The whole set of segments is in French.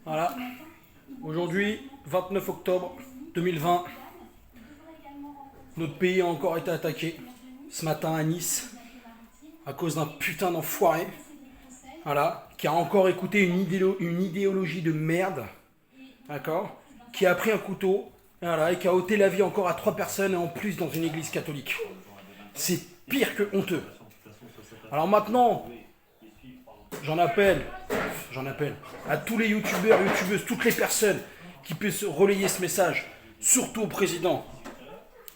Voilà. Aujourd'hui, 29 octobre 2020, notre pays a encore été attaqué ce matin à Nice à cause d'un putain d'enfoiré, voilà, qui a encore écouté une idéologie de merde, d'accord, qui a pris un couteau, voilà, et qui a ôté la vie encore à 3 personnes et en plus dans une église catholique. C'est pire que honteux. Alors maintenant, j'en appelle à tous les youtubeurs, youtubeuses, toutes les personnes qui puissent relayer ce message, surtout au président.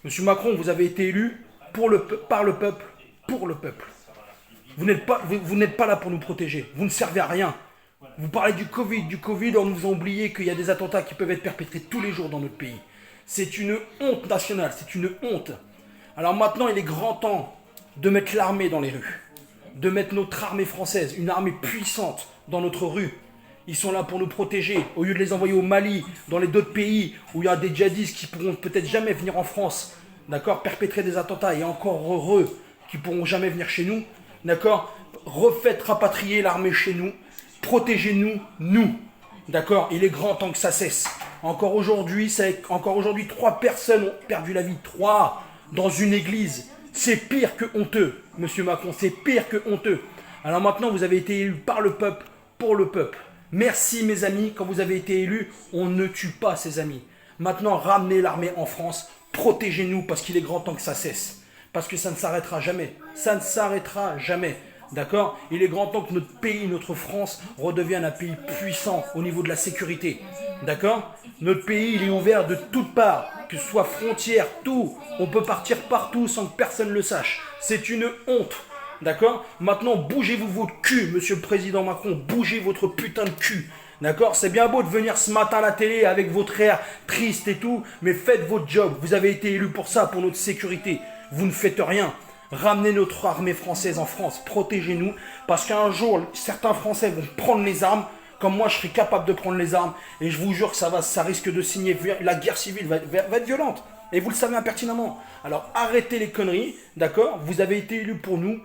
Monsieur Macron, vous avez été élu par le peuple, pour le peuple. Vous n'êtes pas là pour nous protéger, vous ne servez à rien. Vous parlez du Covid, on nous a oublié qu'il y a des attentats qui peuvent être perpétrés tous les jours dans notre pays. C'est une honte nationale, c'est une honte. Alors maintenant, il est grand temps de mettre l'armée dans les rues, de mettre notre armée française, une armée puissante dans notre rue. Ils sont là pour nous protéger, au lieu de les envoyer au Mali, dans les d'autres pays où il y a des djihadistes qui pourront peut-être jamais venir en France, d'accord, perpétrer des attentats, et encore heureux qui pourront jamais venir chez nous, d'accord. Refaites rapatrier l'armée chez nous, protégez-nous, nous, d'accord. Il est grand temps que ça cesse. Encore aujourd'hui, 3 personnes ont perdu la vie, 3 dans une église. C'est pire que honteux, monsieur Macron, c'est pire que honteux. Alors maintenant, vous avez été élu par le peuple, pour le peuple. Merci mes amis, quand vous avez été élus, on ne tue pas ses amis. Maintenant, ramenez l'armée en France, protégez-nous parce qu'il est grand temps que ça cesse. Parce que ça ne s'arrêtera jamais, ça ne s'arrêtera jamais. D'accord? Il est grand temps que notre pays, notre France, redevienne un pays puissant au niveau de la sécurité. D'accord? Notre pays, il est ouvert de toutes parts, que ce soit frontières, tout. On peut partir partout sans que personne le sache. C'est une honte. D'accord? Maintenant, bougez-vous votre cul, monsieur le président Macron. Bougez votre putain de cul. D'accord? C'est bien beau de venir ce matin à la télé avec votre air triste et tout, mais faites votre job. Vous avez été élu pour ça, pour notre sécurité. Vous ne faites rien. Ramenez notre armée française en France. Protégez-nous. Parce qu'un jour, certains Français vont prendre les armes. Comme moi, je serai capable de prendre les armes. Et je vous jure que ça risque de signer. La guerre civile va être violente. Et vous le savez impertinemment. Alors arrêtez les conneries. D'accord? Vous avez été élus pour nous,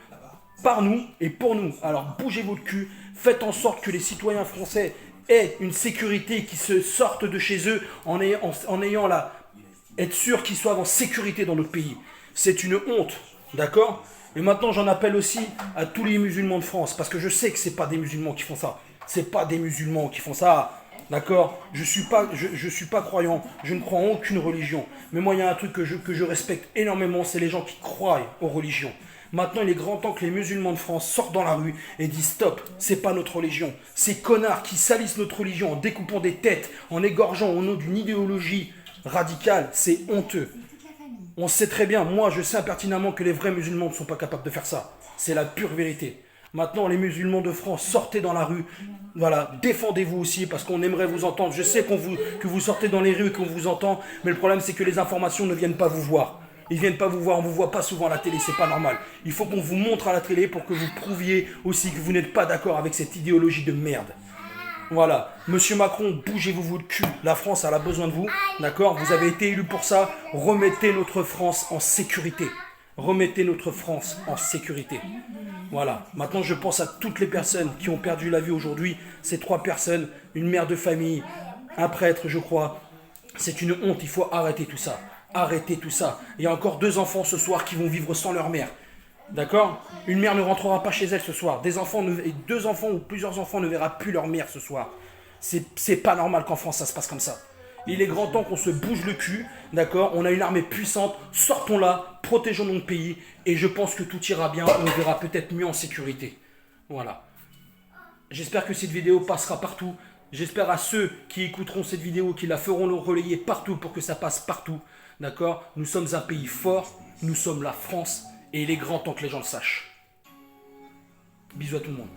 par nous et pour nous. Alors bougez votre cul. Faites en sorte que les citoyens français aient une sécurité, qui se sortent de chez eux en ayant être sûr qu'ils soient en sécurité dans notre pays. C'est une honte. D'accord? Et maintenant, j'en appelle aussi à tous les musulmans de France, parce que je sais que c'est pas des musulmans qui font ça. C'est pas des musulmans qui font ça. D'accord? Je suis pas croyant, je ne crois en aucune religion. Mais moi, il y a un truc que je respecte énormément, c'est les gens qui croient aux religions. Maintenant, il est grand temps que les musulmans de France sortent dans la rue et disent stop, c'est pas notre religion. Ces connards qui salissent notre religion en découpant des têtes, en égorgeant au nom d'une idéologie radicale, c'est honteux. On sait très bien, moi je sais impertinemment que les vrais musulmans ne sont pas capables de faire ça. C'est la pure vérité. Maintenant, les musulmans de France, sortez dans la rue. Voilà, défendez-vous aussi parce qu'on aimerait vous entendre. Je sais que vous sortez dans les rues et qu'on vous entend, mais le problème c'est que les informations ne viennent pas vous voir. Ils viennent pas vous voir, on vous voit pas souvent à la télé, c'est pas normal. Il faut qu'on vous montre à la télé pour que vous prouviez aussi que vous n'êtes pas d'accord avec cette idéologie de merde. Voilà, monsieur Macron, bougez-vous votre cul, la France elle a besoin de vous, d'accord? Vous avez été élu pour ça, remettez notre France en sécurité. Remettez notre France en sécurité. Voilà, maintenant je pense à toutes les personnes qui ont perdu la vie aujourd'hui, ces 3 personnes, une mère de famille, un prêtre je crois. C'est une honte, il faut arrêter tout ça. Arrêtez tout ça. Il y a encore 2 enfants ce soir qui vont vivre sans leur mère. D'accord? Une mère ne rentrera pas chez elle ce soir. 2 enfants ou plusieurs enfants ne verront plus leur mère ce soir. C'est pas normal qu'en France ça se passe comme ça. Il est grand temps qu'on se bouge le cul, d'accord? On a une armée puissante, sortons-la, protégeons notre pays, et je pense que tout ira bien, on verra peut-être mieux en sécurité. Voilà. J'espère que cette vidéo passera partout. J'espère à ceux qui écouteront cette vidéo, qui la feront le relayer partout pour que ça passe partout. D'accord? Nous sommes un pays fort, nous sommes la France, et il est grand temps que les gens le sachent. Bisous à tout le monde.